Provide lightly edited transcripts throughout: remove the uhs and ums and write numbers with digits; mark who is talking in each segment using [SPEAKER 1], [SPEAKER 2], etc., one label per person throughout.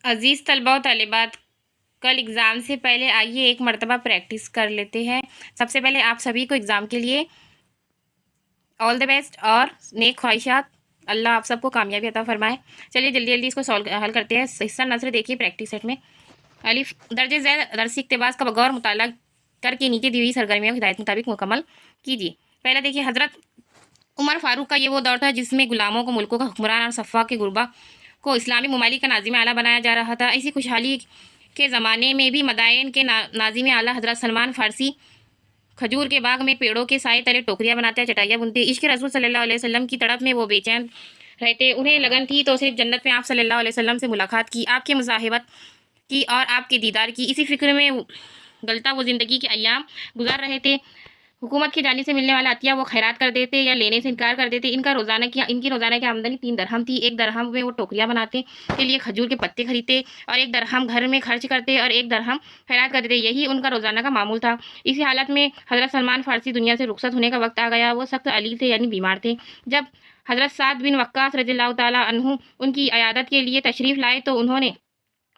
[SPEAKER 1] अज़ीज़ तलबा व तालिबात, कल एग्ज़ाम से पहले आइए एक मरतबा प्रैक्टिस कर लेते हैं। सबसे पहले आप सभी को एग्ज़ाम के लिए ऑल द बेस्ट और नेक ख्वाहिशात। अल्लाह आप सबको कामयाबी अता फरमाए। चलिए जल्दी जल्दी इसको हल करते हैं। हिस्सा नसर देखिए प्रैक्टिस सेट में। अलिफ दर्जे ज़ैद दरसी इक़्तिबास का बगौर मुताला करके नीचे दी हुई सरगर्मियों की हिदायत मुताबिक मुकम्मल कीजिए। पहला देखिए, हज़रत उमर फ़ारूक का ये वो दौर था जिसमें गुलामों को मुल्कों का हुक्मरान और सफ़ा के गुरबा को इस्लामी ममालिक का नाज़िम आला बनाया जा रहा था। इसी खुशहाली के ज़माने में भी मदायन के नाज़िम आला हज़रत सलमान फ़ारसी खजूर के बाग में पेड़ों के साए तले टोकरियाँ बनाते, चटाइयाँ बुनते। इश्क़ रसूल सल्लल्लाहु अलैहि वसल्लम की तड़प में वो बेचैन रहते। उन्हें लगन थी तो सिर्फ जन्नत में आप सल्लल्लाहु अलैहि वसल्लम से मुलाकात की, आपके मुसाहिबत की और आपके दीदार की। इसी फ़िक्र में गलता वो ज़िंदगी के अय्याम गुजार रहे थे। हुकूमत की जानिब से मिलने वाला अतिया वो खैरात कर देते या लेने से इनकार कर देते। इनकी रोज़ाना की आमदनी 3 दरहम थी। 1 दरहम में वो टोकरियाँ बनाते के लिए खजूर के पत्ते खरीदते और 1 दरहम घर में खर्च करते और 1 दरहम खैरात कर देते। यही उनका रोज़ाना का मामूल था। इसी हालत में हज़रत सलमान फ़ारसी दुनिया से रुखसत होने का वक्त आ गया। वो सख्त अली थे, यानी बीमार थे। जब हज़रत साद बिन वक्कास रज़ियल्लाहु ताला अन्हु उनकी अयादत के लिए तशरीफ़ लाए तो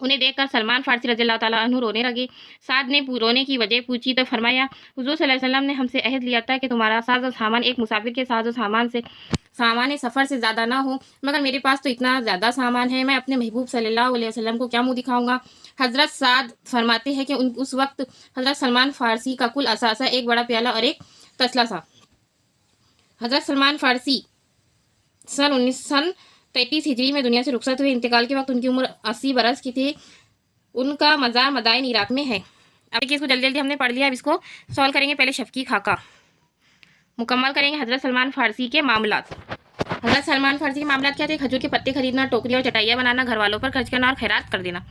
[SPEAKER 1] उन्हें देखकर सलमान फ़ारसी रज़ियल्लाहु ताला अन्हु रोने लगे। साद ने रोने की वजह पूछी तो फरमाया, हुज़ूर सल्लल्लाहु अलैहि वसल्लम ने हमसे अहद लिया था कि तुम्हारा साज़ो सामान एक मुसाफिर के साज़ो सामान सफ़र से ज़्यादा ना हो, मगर मेरे पास तो इतना ज़्यादा सामान है, मैं अपने महबूब सल्लल्लाहु अलैहि वसल्लम को क्या मुँह दिखाऊँगा। हज़रत साद फरमाते हैं कि उस वक्त हज़रत सलमान फ़ारसी का कुल असासा एक बड़ा प्याला और एक तसला था। हज़रत सलमान फ़ारसी सन 33 हिजरी में दुनिया से रुखसत हुए। इंतकाल के वक्त उनकी उम्र 80 बरस की थी। उनका मज़ार मदाइन इराक में है। अब देखिए, इसको जल्दी जल्दी हमने पढ़ लिया। अब इसको सॉल्व करेंगे। पहले शफ़की खाका मुकम्मल करेंगे। हज़रत सलमान फ़ारसी के मामलात। हज़रत सलमान फ़ारसी के मामलात क्या थे? खजूर के पत्ते खरीदना, टोकरी और चटाइयाँ बनाना, घर वालों पर खर्च करना और खैरात कर देना।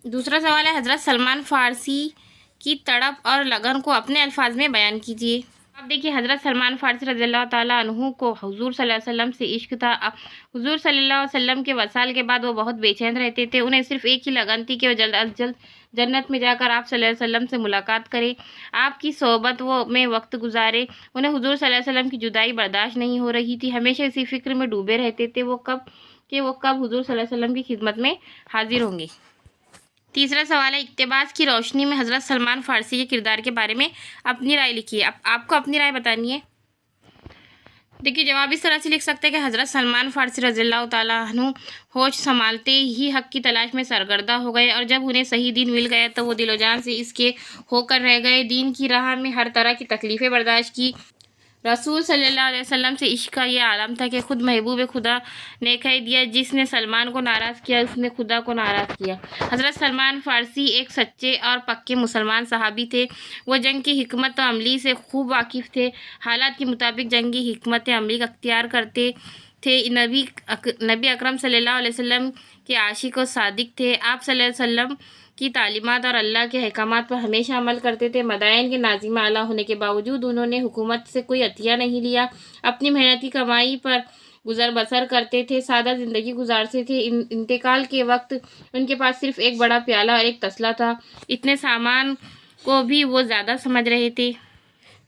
[SPEAKER 1] दूसरा सवाल है, हज़रत सलमान फ़ारसी की तड़प और लगन को अपने अल्फाज में बयान कीजिए। अब देखिए, हज़रत सलमान फ़ारसी रज़ियल्लाहु ताला अन्हु को हुज़ूर सल्लल्लाहु अलैहि वसल्लम से इश्क था। अब हुज़ूर सल्लल्लाहु अलैहि वसल्लम के वसाल के बाद वो बहुत बेचैन रहते थे। उन्हें सिर्फ एक ही लगन थी कि वो जल्द अज जल्द जन्नत में जाकर आप सल्लल्लाहु अलैहि वसल्लम से मुलाकात करें, आपकी सोहबत में वक्त गुजारे। उन्हें हुज़ूर सल्लल्लाहु अलैहि वसल्लम की जुदाई बर्दाश्त नहीं हो रही थी। हमेशा इसी फ़िक्र में डूबे रहते थे वो कब हुज़ूर सल्लल्लाहु अलैहि वसल्लम की खिदमत में हाजिर होंगे। तीसरा सवाल है, इक़्तिबास की रोशनी में हज़रत सलमान फ़ारसी के किरदार के बारे में अपनी राय लिखिए। अब आपको अपनी राय बतानी है। देखिए, जवाब इस तरह से लिख सकते हैं कि हज़रत सलमान फ़ारसी रज़ियल्लाहु ताला अन्हु होश संभालते ही हक़ की तलाश में सरगर्दा हो गए और जब उन्हें सही दीन मिल गया तो वो दिलो जान से इसके होकर रह गए। दीन की राह में हर तरह की तकलीफ़ें बर्दाश्त की। रसूल सल्लल्लाहु अलैहि वसल्लम से इश्क का ये आलम था कि खुद महबूब खुदा ने कह दिया, जिसने सलमान को नाराज़ किया उसने खुदा को नाराज़ किया। हज़रत सलमान फ़ारसी एक सच्चे और पक्के मुसलमान सहाबी थे। वो जंग की हिकमत अमली से खूब वाकिफ़ थे। हालात के मुताबिक जंगी हिकमत अमली अख्तियार करते थे। नबी अकरम सल्लल्लाहु अलैहि वसल्लम के आशिक और सादिक थे। आप सल्लल्लाहु अलैहि वसल्लम की तालीमात और अल्लाह के अहकामात पर हमेशा अमल करते थे। मदायन के नाज़िम आला होने के बावजूद उन्होंने हुकूमत से कोई अतिया नहीं लिया। अपनी मेहनती कमाई पर गुजर बसर करते थे, सादा ज़िंदगी गुजारते थे। इंतकाल के वक्त उनके पास सिर्फ एक बड़ा प्याला और एक तसला था। इतने सामान को भी वो ज़्यादा समझ रहे थे।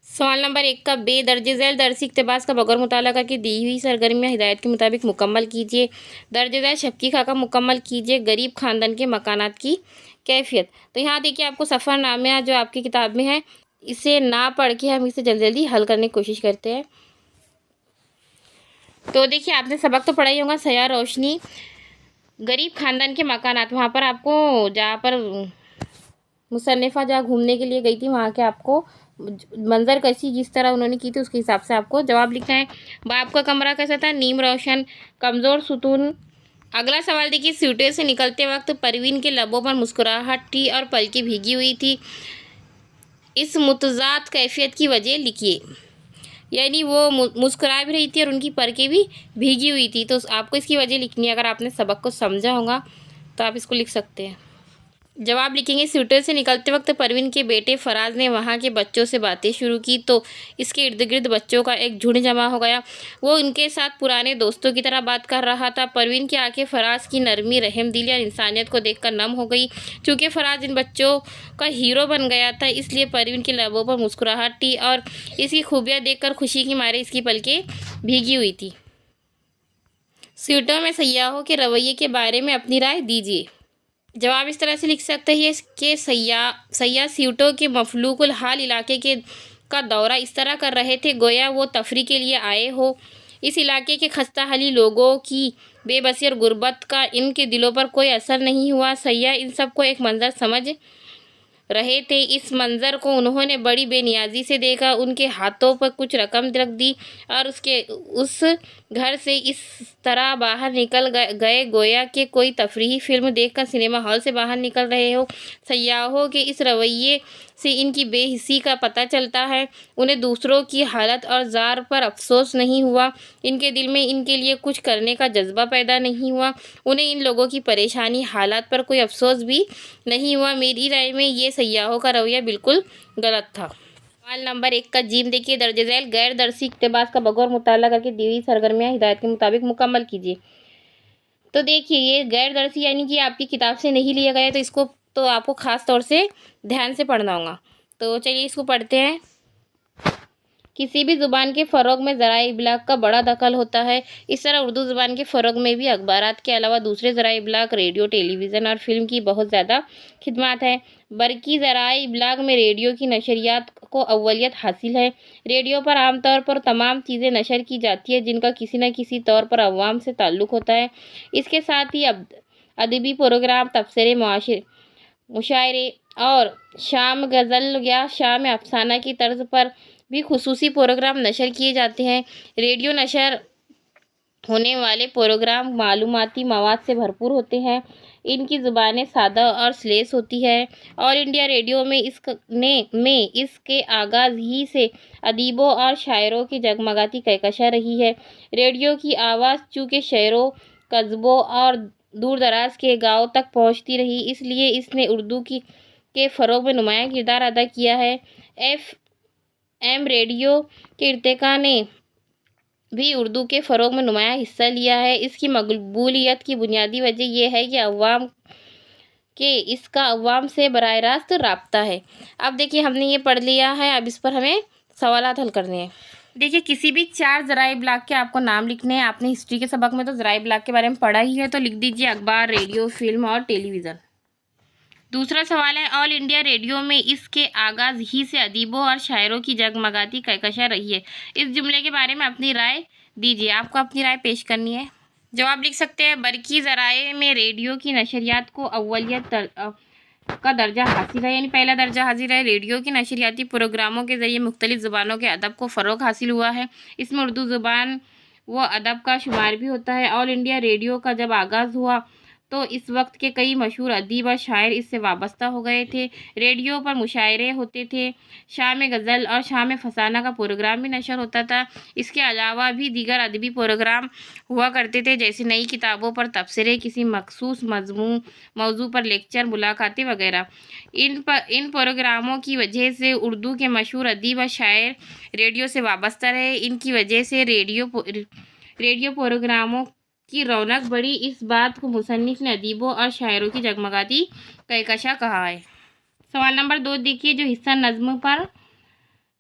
[SPEAKER 1] सवाल नंबर 1 का बे दर्जे झैल दरसी इक़्तिबास का बगैर मुताला करके दी हुई सरगर्मियाँ हिदायत के मुताबिक मुकम्मल कीजिए। दर्जे झैल शफ़की खाका मुकम्मल कीजिए। गरीब ख़ानदान के मकानात की कैफियत। तो यहाँ देखिए, आपको सफ़रनामा जो आपकी किताब में है, इसे ना पढ़ के हम इसे जल्दी जल्दी हल करने की कोशिश करते हैं। तो देखिए, आपने सबक तो पढ़ा ही होगा। सया रोशनी गरीब ख़ानदान के मकानात, वहाँ पर आपको जहाँ पर मुसन्निफ़ा जहाँ घूमने के लिए गई थी वहाँ के आपको मंजर कशी जिस तरह उन्होंने की थी उसके हिसाब से आपको जवाब लिखना है। बाप का कमरा कैसा था? नीम रोशन, कमज़ोर सुतून। अगला सवाल देखिए, सूटे से निकलते वक्त परवीन के लबों पर मुस्कुराहट थी और पलकें भीगी हुई थी। इस मुतज़ाद कैफियत की वजह लिखिए। यानी वो मुस्कुरा भी रही थी और उनकी पलकें भी भीगी हुई थी, तो आपको इसकी वजह लिखनी है। अगर आपने सबक को समझा होगा तो आप इसको लिख सकते हैं। जवाब लिखेंगे, स्कूटर से निकलते वक्त परवीन के बेटे फराज ने वहाँ के बच्चों से बातें शुरू की तो इसके इर्द गिर्द बच्चों का एक झुंड जमा हो गया। वो उनके साथ पुराने दोस्तों की तरह बात कर रहा था। परवीन की आंखें फराज की नरमी, रहमदिली और इंसानियत को देखकर नम हो गई। चूँकि फराज इन बच्चों का हीरो बन गया था, इसलिए परवीन के लबों पर मुस्कुराहट थी और इसकी खूबियाँ देखकर खुशी के मारे इसकी पलकें भीगी हुई थी। सीटों में सयाहों के रवैये के बारे में अपनी राय दीजिए। जवाब इस तरह से लिख सकते हैं कि सयाह सीटों के मफलूकुल हाल इलाके का दौरा इस तरह कर रहे थे गोया वो तफरी के लिए आए हो। इस इलाके के खस्ताहाली लोगों की बेबसी और गुर्बत का इनके दिलों पर कोई असर नहीं हुआ। सयाह इन सबको एक मंजर समझ रहे थे। इस मंजर को उन्होंने बड़ी बेनियाजी से देखा। उनके हाथों पर कुछ रकम रख दी और उस घर से इस तरह बाहर निकल गए गोया कि कोई तफरीही फिल्म देखकर सिनेमा हॉल से बाहर निकल रहे हो। सयाहों के इस रवैये से इनकी बेहिसी का पता चलता है। उन्हें दूसरों की हालत और जार पर अफसोस नहीं हुआ। इनके दिल में इनके लिए कुछ करने का जज्बा पैदा नहीं हुआ। उन्हें इन लोगों की परेशानी हालात पर कोई अफसोस भी नहीं हुआ। मेरी राय में ये सयाहों का रवैया बिल्कुल गलत था। सवाल नंबर 1 का जीम देखिए। दर्ज झैल गैर दरसी इक़्तिबास का बगौर मुताला करके दी हुई सरगर्मियाँ हिदायत के मुताबिक मुकम्मल कीजिए। तो देखिए, ये गैर दरसी यानी कि आपकी किताब से नहीं लिया गया, तो इसको तो आपको ख़ास तौर से ध्यान से पढ़ना होगा। तो चलिए इसको पढ़ते हैं। किसी भी ज़ुबान के फ़रोग़ में ज़राए इबलाग का बड़ा दखल होता है। इस तरह उर्दू ज़ुबान के फ़रोग़ में भी अखबारात के अलावा दूसरे ज़राए इबलाग, रेडियो, टेलीविज़न और फिल्म की बहुत ज़्यादा खिदमत है। बरकी ज़राए इबलाग में रेडियो की नशरियात को अव्वलियत हासिल है। रेडियो पर आमतौर पर तमाम चीज़ें नशर की जाती है जिनका किसी न किसी तौर पर अवाम से ताल्लुक़ होता है। इसके साथ ही अदबी प्रोग्राम, तबसरे, मुशायरे और शाम गज़ल या शाम अफसाना की तर्ज पर भी खुसूसी प्रोग्राम नशर किए जाते हैं। रेडियो नशर होने वाले प्रोग्राम मालूमाती मवाद से भरपूर होते हैं। इनकी ज़ुबानें सादा और सलीस होती है। ऑल इंडिया रेडियो में इसके आगाज़ ही से अदीबों और शायरों की जगमगाती कहकशा रही है। रेडियो की आवाज़ चूँकि शहरों, कस्बों और दूर दराज के गाँव तक पहुँचती रही, इसलिए इसने उर्दू के फ़रोग़ में नुमायाँ किरदार अदा किया है। FM रेडियो के इर्तिक़ा ने भी उर्दू के फ़रोग़ में नुमायाँ हिस्सा लिया है। इसकी मकबूलियत की बुनियादी वजह यह है कि इसका अवाम से बराह रास्त राब्ता है। अब देखिए, हमने ये पढ़ लिया है, अब इस पर हमें सवालात हल करने हैं। देखिए, किसी भी 4 ज़राए इबलाग के आपको नाम लिखने हैं। आपने हिस्ट्री के सबक में तो ज़राए इबलाग के बारे में पढ़ा ही है, तो लिख दीजिए अखबार, रेडियो, फिल्म और टेलीविज़न। दूसरा सवाल है, ऑल इंडिया रेडियो में इसके आगाज़ ही से अदीबों और शायरों की जगमगाती कहकशा रही है। इस जुमले के बारे में अपनी राय दीजिए। आपको अपनी राय पेश करनी है। जवाब लिख सकते हैं, बरकी ज़राए में रेडियो की नशरियात को अव्वलियत का दर्जा हासिल है, यानी पहला दर्जा हासिल है। रेडियो की नशरियाती प्रोग्रामों के ज़रिए मुख्तलिफ़ ज़ुबानों के अदब को फ़रोग़ हासिल हुआ है। इसमें उर्दू ज़ुबान व अदब का शुमार भी होता है। ऑल इंडिया रेडियो का जब आगाज़ हुआ तो इस वक्त के कई मशहूर अदीब और शायर इससे वाबस्ता हो गए थे। रेडियो पर मुशायरे होते थे। शाम गज़ल और शाम फसाना का प्रोग्राम भी नशर होता था। इसके अलावा भी दीगर अदबी प्रोग्राम हुआ करते थे, जैसे नई किताबों पर तबसरे, किसी मखसूस मौजू पर लेक्चर, मुलाकातें वगैरह। इन प्रोग्रामों की वजह से उर्दू के मशहूर अदीब और शायर रेडियो से वाबस्ता रहे। इनकी वजह से रेडियो प्रोग्रामों की रौनक बढ़ी। इस बात को मुसन्निफ़ ने अदीबों और शायरों की जगमगाती कहकशा कहा है। सवाल नंबर 2 देखिए, जो हिस्सा नज़्म पर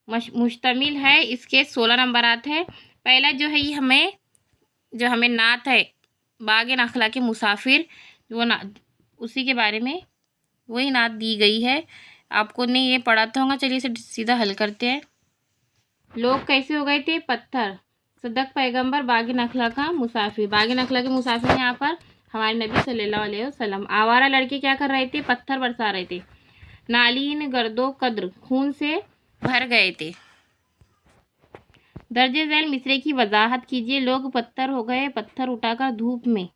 [SPEAKER 1] मुश्तमिल है, इसके 16 नंबरात है। पहला जो है, ये जो हमें नात है, बाग़ नखला के मुसाफिर, उसी के बारे में वही नात दी गई है। आपको ने ये पढ़ा तो होगा। चलिए इसे सीधा हल करते हैं। लोग कैसे हो गए थे? पत्थर। सदक पैगंबर, बाग़ नखला का मुसाफिर। बाग़ नखला के मुसाफिर यहाँ पर हमारे नबी सल्लल्लाहु अलैहि वसल्लम। आवारा लड़के क्या कर रहे थे? पत्थर बरसा रहे थे। नालीन गर्दो कद्र, खून से भर गए थे। दर्जे झैल मिसरे की वजाहत कीजिए। लोग पत्थर हो गए, पत्थर उठाकर धूप में।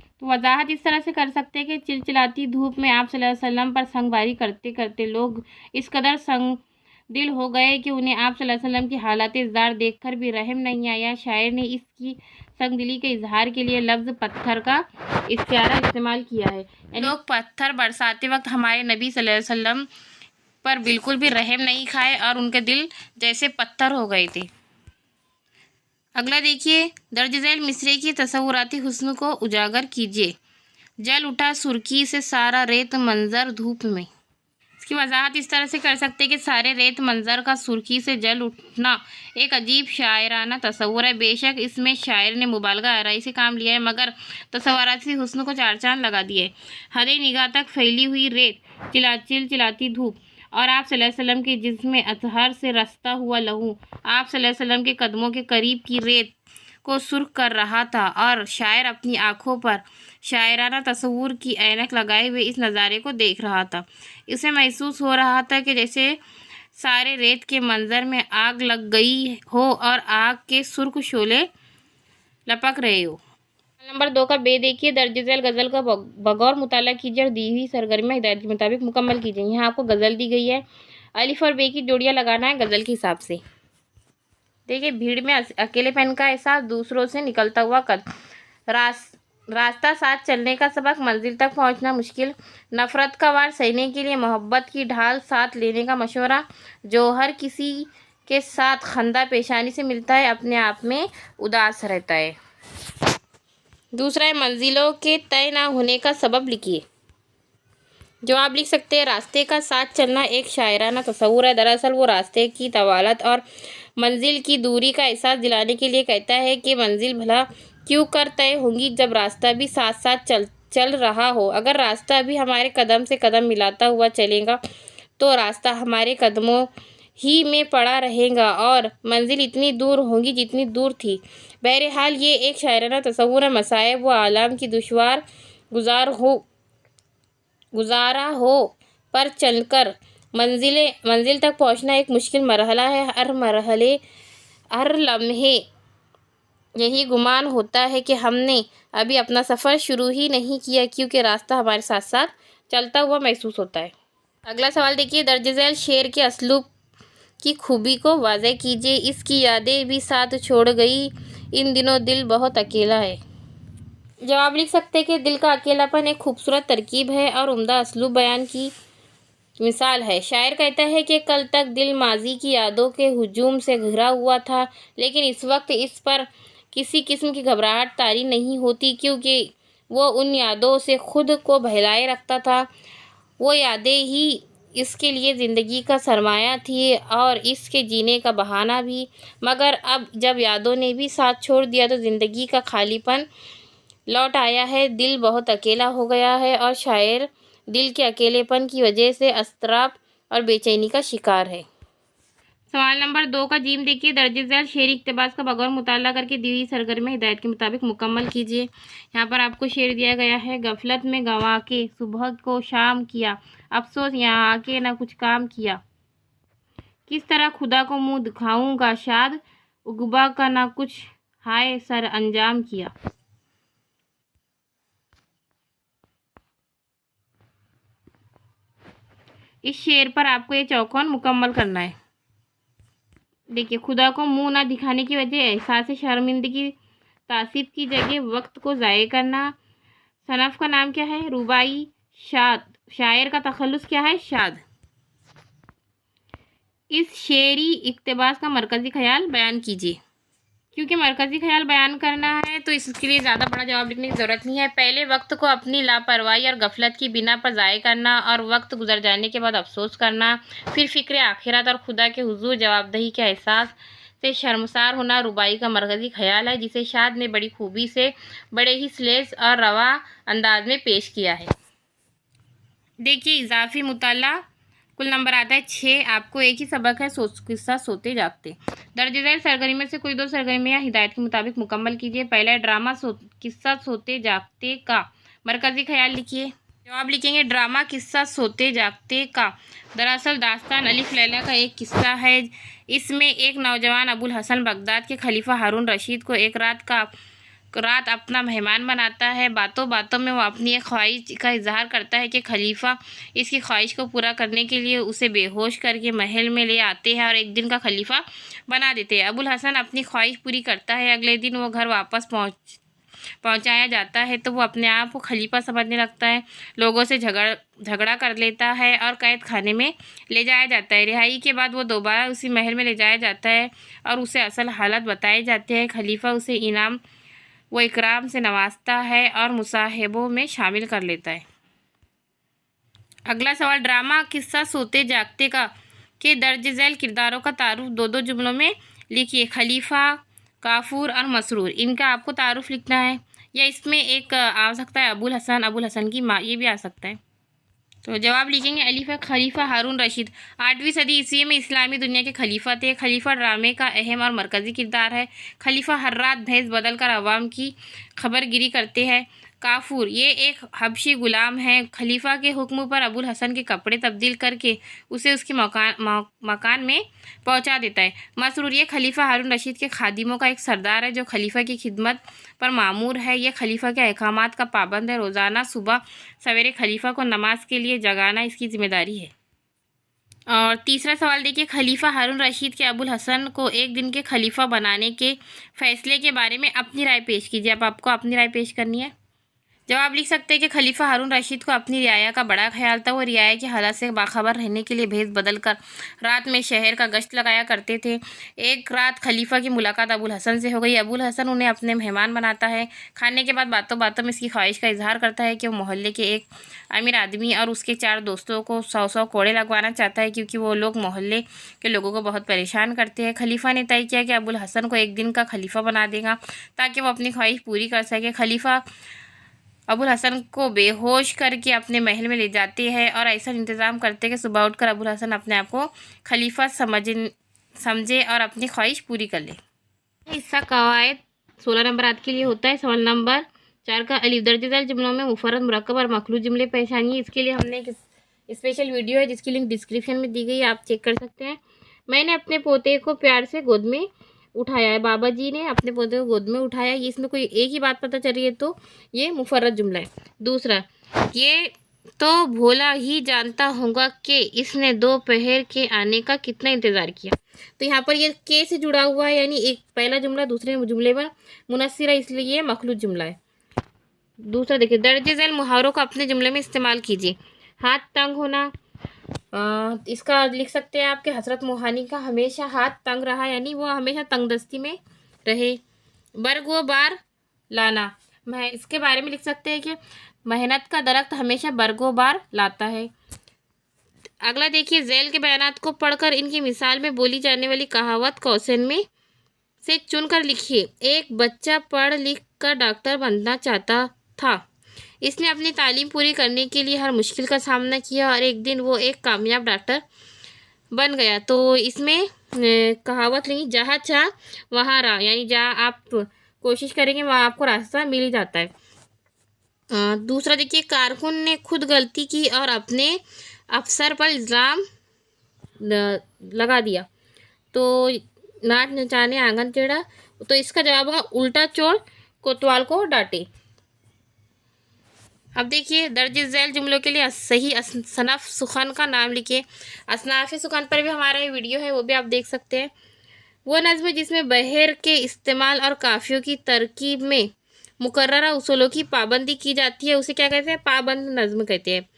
[SPEAKER 1] तो वजाहत इस तरह से कर सकते हैं कि चिलचिलाती धूप में आप सल्लल्लाहु अलैहि वसल्लम पर संगबारी करते करते लोग इस कदर संग दिल हो गए कि उन्हें आप सल्लल्लाहु अलैहि वसल्लम की हालत ज़ार देखकर भी रहम नहीं आया। शायर ने इसकी संगदिली के इजहार के लिए लफ्ज़ पत्थर का इस्तिआरा इस्तेमाल किया है। लोग पत्थर बरसाते वक्त हमारे नबी सल्लल्लाहु अलैहि वसल्लम पर बिल्कुल भी रहम नहीं खाए और उनके दिल जैसे पत्थर हो गए थे। अगला देखिए, दर्ज झैल मिसरे की तसव्वुराती हुस्न को उजागर कीजिए। जल उठा सुर्खी से सारा रेत मंजर धूप में। इसकी वजाहत इस तरह से कर सकते हैं कि सारे रेत मंजर का सुर्खी से जल उठना एक अजीब शायराना तस्वुर है। बेशक इसमें शायर ने मुबालगा आराई से काम लिया है, मगर तस्वुराती हुस्न को चार चांद लगा दिए। हदे निगाह तक फैली हुई रेत, चिलचिलाती धूप और आप सल्लल्लाहु अलैहि वसल्लम के जिस्म अतहर से रसता हुआ लहू आप सल्लल्लाहु अलैहि वसल्लम के कदमों के करीब की रेत को सुर्ख कर रहा था, और शायर अपनी आंखों पर शायराना तस्वुर की ऐनक लगाए हुए इस नज़ारे को देख रहा था। इसे महसूस हो रहा था कि जैसे सारे रेत के मंजर में आग लग गई हो और आग के सुर्ख शोले लपक रहे हो। नंबर 2 का बे देखिए। दर्ज झैल गज़ल का बगौर मुताला कीजिए और दी हुई सरगर्मियाँ हिदायत के मुताबिक मुकम्मल कीजिए। यहाँ आपको गज़ल दी गई है, अलिफ और बे की जोड़ियाँ लगाना है गज़ल के हिसाब से। देखिए, भीड़ में अकेलेपन का एहसास, दूसरों से निकलता हुआ कद, रास्ता साथ चलने का सबक, मंजिल तक पहुंचना मुश्किल, नफ़रत का वार सहने के लिए मोहब्बत की ढाल साथ लेने का मशवरा, जो हर किसी के साथ खंदा पेशानी से मिलता है अपने आप में उदास रहता है। दूसरा है मंजिलों के तय ना होने का सबब लिखिए। जो आप लिख सकते हैं, रास्ते का साथ चलना एक शायराना तस्वुर है। दरअसल वो रास्ते की तवालत और मंजिल की दूरी का एहसास दिलाने के लिए कहता है कि मंजिल भला क्यों कर तय होंगी जब रास्ता भी साथ साथ चल रहा हो। अगर रास्ता भी हमारे कदम से कदम मिलाता हुआ चलेगा तो रास्ता हमारे कदमों ही में पड़ा रहेगा और मंजिल इतनी दूर होगी जितनी दूर थी। बहरहाल ये एक शायराना तस्वुर है। मसाइब व आलाम की दुश्वार गुजारा हो पर चलकर मंजिल तक पहुंचना एक मुश्किल मरहला है। हर लम्हे यही गुमान होता है कि हमने अभी अपना सफ़र शुरू ही नहीं किया, क्योंकि रास्ता हमारे साथ साथ चलता हुआ महसूस होता है। अगला सवाल देखिए। दर्ज झैल शेर के असलूब की खूबी को वाज़ेह कीजिए। इसकी यादें भी साथ छोड़ गई, इन दिनों दिल बहुत अकेला है। जवाब लिख सकते हैं कि दिल का अकेलापन एक खूबसूरत तरकीब है और उम्दा असलूब बयान की मिसाल है। शायर कहता है कि कल तक दिल माजी की यादों के हुजूम से घिरा हुआ था, लेकिन इस वक्त इस पर किसी किस्म की घबराहट तारी नहीं होती, क्योंकि वो उन यादों से खुद को बहलाए रखता था। वो यादें ही इसके लिए ज़िंदगी का सरमाया थी और इसके जीने का बहाना भी। मगर अब जब यादों ने भी साथ छोड़ दिया तो ज़िंदगी का खालीपन लौट आया है। दिल बहुत अकेला हो गया है और शायर दिल के अकेलेपन की वजह से अस्तराब और बेचैनी का शिकार है। सवाल नंबर 2 का जीम देखिए। दर्ज झैल शेर इक़्तिबास का बगौर मुताला करके दी हुई सरगर्मी हिदायत के मुताबिक मुकम्मल कीजिए। यहाँ पर आपको शेर दिया गया है। गफलत में गंवा के सुबह को शाम किया, अफसोस यहाँ आके ना कुछ काम किया, किस तरह खुदा को मुँह दिखाऊंगा, शाद उगबा का ना कुछ हाय सर अंजाम किया। इस शेर पर आपको ये चौकोन मुकम्मल करना है। देखिए, खुदा को मुंह ना दिखाने की वजह एहसास शर्मिंदगी, तासीब की जगह वक्त को ज़ाय करना। सनफ़ का नाम क्या है? रुबाई। शाद, शायर का तखल्लुस क्या है? शाद। इस शेरी इक़्तिबास का मरकज़ी ख्याल बयान कीजिए। क्योंकि मरकज़ी ख्याल बयान करना है तो इसके लिए ज़्यादा बड़ा जवाब लिखने की ज़रूरत नहीं है। पहले वक्त को अपनी लापरवाही और गफलत की बिना पर ज़ाय करना और वक्त गुजर जाने के बाद अफसोस करना, फिर फ़िक्र आखिरत और खुदा के हुजूर जवाबदही के एहसास से शर्मसार होना रुबाई का मरकज़ी ख्याल है, जिसे शाद ने बड़ी खूबी से बड़े ही सलीस और रवा अंदाज में पेश किया है। देखिए, इजाफी मुताला कुल नंबर आता है 6। आपको एक ही सबक है, किस्सा सोते जागते। दर्ज झैल सरगर्मी में से कोई 2 सरगर्मियाँ हिदायत के मुताबिक मुकम्मल कीजिए। पहला ड्रामा किस्सा सोते जागते का मरकज़ी ख्याल लिखिए। जवाब लिखेंगे ड्रामा किस्सा सोते जागते का। दरअसल दास्तान अलिफ लैला का एक किस्सा है। इसमें एक नौजवान अबुल हसन बगदाद के खलीफा हारून रशीद को एक रात अपना मेहमान बनाता है। बातों बातों में वो अपनी एक ख्वाहिश का इजहार करता है कि खलीफा इसकी ख्वाहिश को पूरा करने के लिए उसे बेहोश करके महल में ले आते हैं और एक दिन का खलीफा बना देते हैं। अबुल हसन अपनी ख्वाहिश पूरी करता है। अगले दिन वो घर वापस पहुंचाया जाता है तो वो अपने आप को खलीफा समझने लगता है, लोगों से झगड़ा कर लेता है और कैद खाने में ले जाया जाता है। रिहाई के बाद वो दोबारा उसी महल में ले जाया जाता है और उसे असल हालत बताए जाते हैं। खलीफा उसे इकराम से नवाजता है और मुसाहिबों में शामिल कर लेता है। अगला सवाल, ड्रामा किस्सा सोते जागते का के दर्ज झैल किरदारों का तारुफ दो दो जुमलों में लिखिए। खलीफा, काफूर और मसरूर, इनका आपको तारुफ लिखना है। या इसमें एक आ सकता है अबुल हसन की माँ, ये भी आ सकता है। तो जवाब लिखेंगे अलिफ है खलीफा हारून रशीद। 8वीं सदी ईस्वी में इस्लामी दुनिया के खलीफा थे। खलीफा ड्रामे का अहम और मरकज़ी किरदार है। खलीफा हर रात भैंस बदल कर अवाम की खबरगिरी करते हैं। काफूर ये एक हबशी गुलाम है। खलीफा के हुक्म पर अबुल हसन के कपड़े तब्दील करके उसे उसके मकान में पहुंचा देता है। मसरूर ये खलीफा हारून रशीद के खादिमों का एक सरदार है जो खलीफा की खिदमत पर मामूर है। यह खलीफा के अहकामात का पाबंद है। रोज़ाना सुबह सवेरे खलीफा को नमाज के लिए जगाना इसकी जिम्मेदारी है। और तीसरा सवाल देखिए, खलीफा हारून रशीद के अबुल हसन को एक दिन के खलीफा बनाने के फैसले के बारे में अपनी राय पेश कीजिए। अब आपको अपनी राय पेश करनी है। जवाब लिख सकते हैं कि खलीफा हारून रशीद को अपनी रियाया का बड़ा ख्याल था। वो रियाया की हालत से बाखबर रहने के लिए भेस बदल कर रात में शहर का गश्त लगाया करते थे। एक रात खलीफा की मुलाकात अबुल हसन से हो गई। अबुल हसन उन्हें अपने मेहमान बनाता है। खाने के बाद बातों बातों में इसकी ख्वाहिश का इजहार करता है कि वो मोहल्ले के एक अमीर आदमी और उसके 4 दोस्तों को 100 कोड़े लगवाना चाहता है, क्योंकि वो लोग मोहल्ले के लोगों को बहुत परेशान करते हैं। खलीफा ने तय किया कि अबुल हसन को एक दिन का खलीफा बना देगा ताकि वो अपनी ख्वाहिश पूरी कर सके। खलीफा अबुल हसन को बेहोश करके अपने महल में ले जाते हैं और ऐसा इंतज़ाम करते हैं कि सुबह उठकर अबुल हसन अपने आप को खलीफा समझे और अपनी ख्वाहिश पूरी कर ले। हिस्सा कवायद 16 नंबर आज के लिए होता है। सवाल नंबर 4 का अलिफ दर्ज झैल जुमलों में मुफर्रद, मुरक्कब और मखलूत जुमले पहचानिए। इसके लिए हमने एक स्पेशल वीडियो है जिसकी लिंक डिस्क्रिप्शन में दी गई है, आप चेक कर सकते हैं। मैंने अपने पोते को प्यार से गोद में उठाया है। बाबा जी ने अपने पोते को गोद में उठाया। ये इसमें कोई एक ही बात पता चल रही है तो ये मुफर्रद जुमला है। दूसरा, ये तो भोला ही जानता होगा कि इसने दोपहर के आने का कितना इंतज़ार किया। तो यहाँ पर ये के से जुड़ा हुआ है, यानी एक पहला जुमला दूसरे जुमले पर मुनस्सिर है, इसलिए ये मखलूत जुमला है। दूसरा देखिए, दर्ज झैल मुहावरों को अपने जुमले में इस्तेमाल कीजिए। हाथ तंग होना, इसका लिख सकते हैं आपके हजरत मोहानी का हमेशा हाथ तंग रहा, यानी वो हमेशा तंगदस्ती में रहे। बर्ग व बार लाना, मैं इसके बारे में लिख सकते हैं कि मेहनत का दरख्त हमेशा बर्ग व बार लाता है। अगला देखिए, झैल के बयानात को पढ़कर इनकी मिसाल में बोली जाने वाली कहावत क्वेश्चन में से चुनकर लिखिए। एक बच्चा पढ़ लिख कर डॉक्टर बनना चाहता था। इसने अपनी तालीम पूरी करने के लिए हर मुश्किल का सामना किया और एक दिन वो एक कामयाब डॉक्टर बन गया। तो इसमें कहावत नहीं, जहाँ चाह वहाँ राह, यानी जहाँ आप कोशिश करेंगे वहाँ आपको रास्ता मिल ही जाता है। दूसरा देखिए, कारकुन ने खुद गलती की और अपने अफसर पर इल्ज़ाम लगा दिया। तो नाच नचाने आंगन टेढ़ा, तो इसका जवाब होगा उल्टा चोर कोतवाल को डांटे। अब देखिए, दर्ज झैल जुमलों के लिए सही सनफ सुखन का नाम लिखिए। असनाफ सुखन पर भी हमारा ये वीडियो है, वो भी आप देख सकते हैं। वो नज़्म जिसमें बहर के इस्तेमाल और काफियों की तरकीब में मुकर्ररा उसूलों की पाबंदी की जाती है, उसे क्या कहते हैं? पाबंद नज़्म कहते हैं।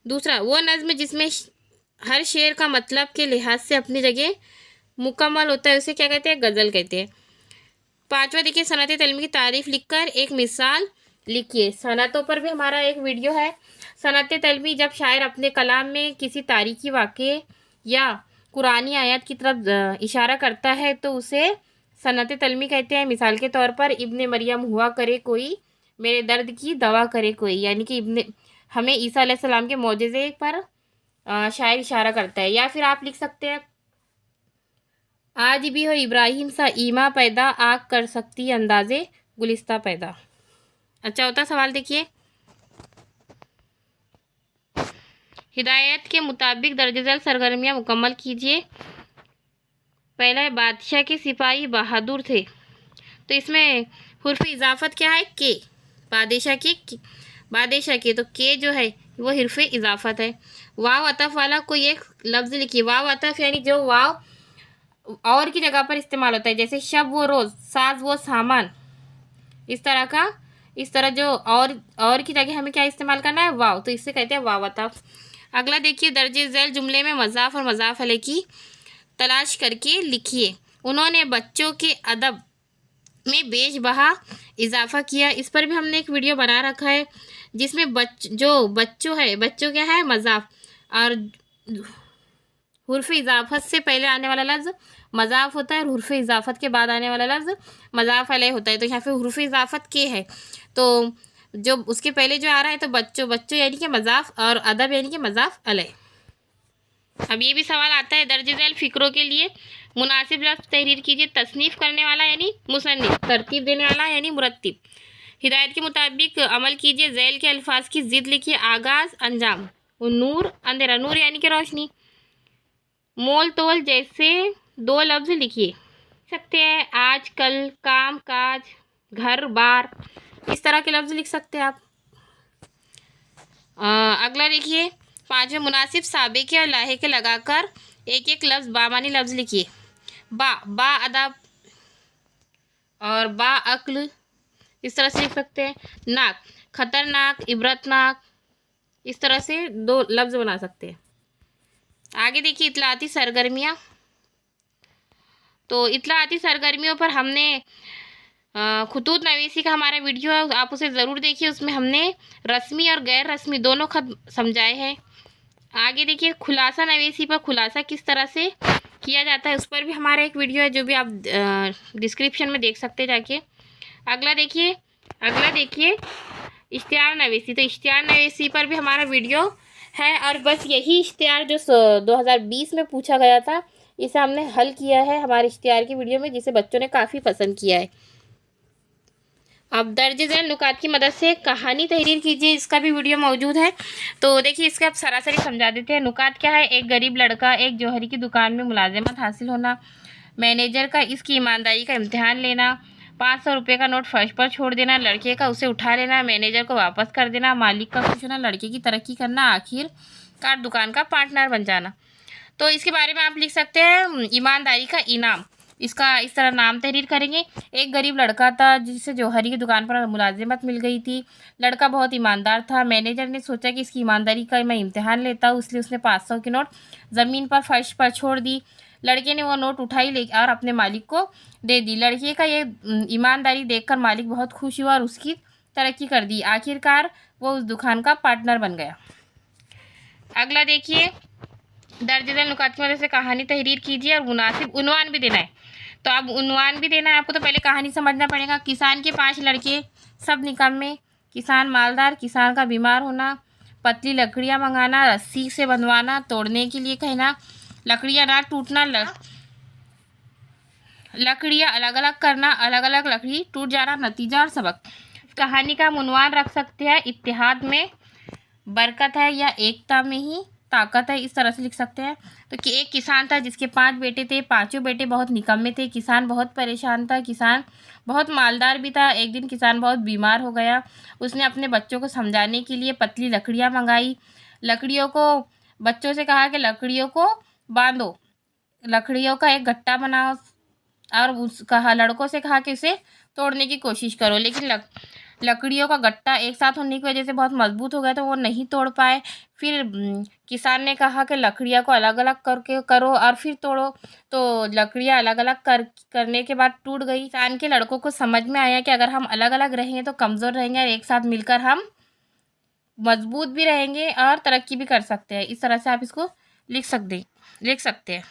[SPEAKER 1] दूसरा, वो नज़्म जिसमें हर शेर का मतलब के लिहाज से अपनी जगह मुकम्मल होता है, उसे क्या कहते हैं? गज़ल कहते हैं। 5वां देखिए, सनअत तल्मी की तारीफ लिखकर एक मिसाल लिखिए। सनअतों पर भी हमारा एक वीडियो है। सनअत तल्मी, जब शायर अपने कलाम में किसी तारीखी वाक़े या कुरानी आयत की तरफ इशारा करता है तो उसे सनअत तल्मी कहते हैं। मिसाल के तौर पर, इब्ने मरियम हुआ करे कोई, मेरे दर्द की दवा करे कोई, यानी कि हमें ईसा अलैहिस्सलाम के मौजज़े पर शायर इशारा करता है। या फिर आप लिख सकते हैं, आज भी हो इब्राहिम सा ईमा पैदा, आग कर सकती अंदाज़े गुलिस्ता पैदा। अच्छा होता सवाल देखिए, हिदायत के मुताबिक दर्ज झैल सरगर्मियाँ मुकम्मल कीजिए। पहला है, बादशाह के सिपाही बहादुर थे। तो इसमें हुर्फ इजाफत क्या है? के। बादशाह के तो के जो है वो हिर्फ इजाफत है। वाव अतफ वाला कोई एक लफ्ज़ लिखिए। वाव अतफ यानी जो वाव और की जगह पर इस्तेमाल होता है, जैसे शब वो रोज़, साज वो सामान, इस तरह जो और की जगह हमें क्या इस्तेमाल करना है? वाव, तो इससे कहते हैं वाव अतफ। अगला देखिए, दर्ज झैल जुमले में मज़ाफ़ और मज़ाफ़ अलैह की तलाश करके लिखिए। उन्होंने बच्चों के अदब में बेशबहा इजाफा किया। इस पर भी हमने एक वीडियो बना रखा है। जिसमें बच्चों है, बच्चों क्या है, मज़ाफ, और हुर्फ इजाफत से पहले आने वाला लफ्ज़ मज़ाफ होता है और हुर्फ इजाफत के बाद आने वाला लफ्ज़ मज़ाफ अलैह होता है। तो यहाँ पे हुर्फ इजाफत के है, तो जो उसके पहले जो आ रहा है तो बच्चों यानी कि मज़ाफ, और अदब यानी कि मज़ाफ अलैह। अब ये भी सवाल आता है दर्ज झैल फ़िक्रों के लिए मुनासिब लफ्ज़ तहरीर कीजिए। तसनीफ़ करने वाला यानी मुसन्निफ़, तरतीब देने वाला यानी मुरत्तिब। हिदायत के मुताबिक अमल कीजिए। झैल के अल्फाज की ज़िद लिखिए। आगाज़, अंजाम। नूर, अंधेरा। नूर यानी कि रोशनी। मोल तोल जैसे दो लफ्ज़ लिखिए सकते हैं। आज, कल, काम काज, घर बार, इस तरह के लफ्ज़ लिख सकते हैं आप। अगला देखिए, पाँचवें, मुनासिब साबिके और लाहिके लगाकर एक एक लफ्ज़ बामानी लफ्ज़ लिखिए। बा अदब और बा अक्ल, इस तरह से लिख सकते हैं। नाक, खतरनाक, इबरतनाक, इस तरह से दो लफ्ज़ बना सकते हैं। आगे देखिए, इतलाती सरगर्मियाँ। तो इतलाती सरगर्मियों पर हमने खुतूत नवीसी का हमारा वीडियो है, आप उसे ज़रूर देखिए। उसमें हमने रस्मी और गैर रस्मी दोनों खत समझाए हैं। आगे देखिए, खुलासा नवीसी पर खुलासा किस तरह से किया जाता है, उस पर भी हमारा एक वीडियो है जो भी आप डिस्क्रिप्शन में देख सकते हैं जाके। अगला देखिए इश्तिहार नवीसी। तो इश्तिहार नवीसी पर भी हमारा वीडियो है, और बस यही इश्तिहार जो 2020 में पूछा गया था, इसे हमने हल किया है हमारे इश्तिहार की वीडियो में, जिसे बच्चों ने काफ़ी पसंद किया है। अब दर्ज झैल नुकात की मदद से कहानी तहरीर कीजिए, इसका भी वीडियो मौजूद है। तो देखिए, इसका आप सरासरी समझा देते हैं। नुकात क्या है? एक गरीब लड़का एक जौहरी की दुकान में मुलाजिमत हासिल होना, मैनेजर का इसकी ईमानदारी का इम्तिहान लेना, 500 रुपये का नोट फर्श पर छोड़ देना, लड़के का उसे उठा लेना, मैनेजर को वापस कर देना, मालिक का खुश होना, लड़के की तरक्की करना, आखिरकार दुकान का पार्टनर बन जाना। तो इसके बारे में आप लिख सकते हैं ईमानदारी का इनाम। इसका इस तरह नाम तहरीर करेंगे। एक गरीब लड़का था जिसे जौहरी की दुकान पर मुलाजिमत मिल गई थी। लड़का बहुत ईमानदार था। मैनेजर ने सोचा कि इसकी ईमानदारी का मैं इम्तिहान लेता हूँ, इसलिए उसने 500 की नोट ज़मीन पर फर्श पर छोड़ दी। लड़के ने वो नोट उठाई ले और अपने मालिक को दे दी। लड़के का ये ईमानदारी देखकर मालिक बहुत खुश हुआ और उसकी तरक्की कर दी। आखिरकार वो उस दुकान का पार्टनर बन गया। अगला देखिए, दर्ज झैल नुकात की मदद से कहानी तहरीर कीजिए और मुनासिब उन्वान भी देना है। तो अब उन्वान भी देना है आपको, तो पहले कहानी समझना पड़ेगा। किसान के 5 लड़के सब निकम्मे, किसान मालदार, किसान का बीमार होना, पतली लकड़ियाँ मंगाना, रस्सी से बंधवाना, तोड़ने के लिए कहना, लकड़ियाँ ना टूटना, लकड़ियाँ अलग अलग करना, अलग अलग लकड़ी टूट जाना, नतीजा और सबक। कहानी का हम उन्वान रख सकते हैं इत्तेहाद में बरकत है या एकता में ही ताकत है, इस तरह से लिख सकते हैं। तो कि एक किसान था जिसके 5 बेटे थे। 5 बेटे बहुत निकम्मे थे। किसान बहुत परेशान था। किसान बहुत मालदार भी था। एक दिन किसान बहुत बीमार हो गया। उसने अपने बच्चों को समझाने के लिए पतली लकड़ियाँ मंगाई। लकड़ियों को बच्चों से कहा कि लकड़ियों को बांधो, लकड़ियों का एक गट्टा बनाओ, और लड़कों से कहा कि उसे तोड़ने की कोशिश करो। लेकिन लकड़ियों का गट्टा एक साथ होने की वजह से बहुत मजबूत हो गया, तो वो नहीं तोड़ पाए। फिर किसान ने कहा कि लकड़ियाँ को अलग अलग करके करो और फिर तोड़ो। तो लकड़ियाँ अलग अलग करने के बाद टूट गई। किसान के लड़कों को समझ में आया कि अगर हम अलग अलग रहेंगे तो कमज़ोर रहेंगे, और एक साथ मिलकर हम मजबूत भी रहेंगे और तरक्की भी कर सकते हैं। इस तरह से आप इसको लिख सकते हैं।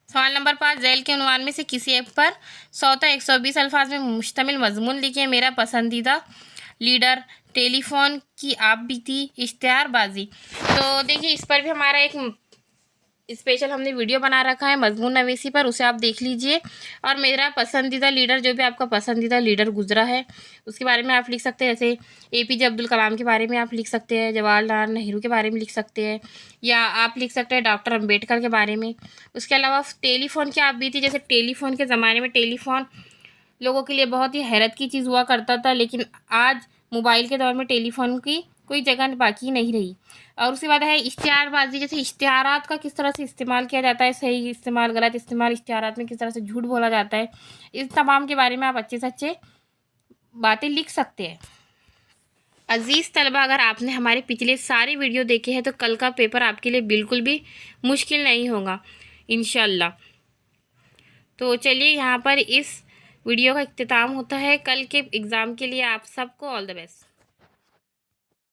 [SPEAKER 1] सवाल नंबर 5, झैल के उन्वान में से किसी एक पर 100-120 अल्फाज में मुश्तमिल मजमून लिखिए। मेरा पसंदीदा लीडर, टेलीफोन की आप बीती, इश्तिहारबाजी। तो देखिए, इस पर भी हमारा एक स्पेशल हमने वीडियो बना रखा है मजमून नवीसी पर, उसे आप देख लीजिए। और मेरा पसंदीदा लीडर, जो भी आपका पसंदीदा लीडर गुजरा है उसके बारे में आप लिख सकते हैं। जैसे APJ अब्दुल कलाम के बारे में आप लिख सकते हैं, जवाहरलाल नेहरू के बारे में लिख सकते हैं, या आप लिख सकते हैं डॉक्टर अम्बेडकर के बारे में। उसके अलावा टेलीफोन की आप बीती, जैसे टेलीफोन के ज़माने में टेलीफोन लोगों के लिए बहुत ही हैरत की चीज़ हुआ करता था, लेकिन आज मोबाइल के दौर में टेलीफोन की कोई जगह बाकी नहीं रही। और उसके बाद है इश्तिहारबाजी, जैसे इश्तिहारात का किस तरह से इस्तेमाल किया जाता है, सही इस्तेमाल, गलत इस्तेमाल, इश्तिहारात में किस तरह से झूठ बोला जाता है, इस तमाम के बारे में आप अच्छे से अच्छे बातें लिख सकते हैं। अज़ीज़ तलबा, अगर आपने हमारे पिछले सारे वीडियो देखे हैं तो कल का पेपर आपके लिए बिल्कुल भी मुश्किल नहीं होगा इंशाल्लाह। तो चलिए, यहाँ पर इस वीडियो का इख्तिताम होता है। कल के एग्ज़ाम के लिए आप सबको ऑल द बेस्ट।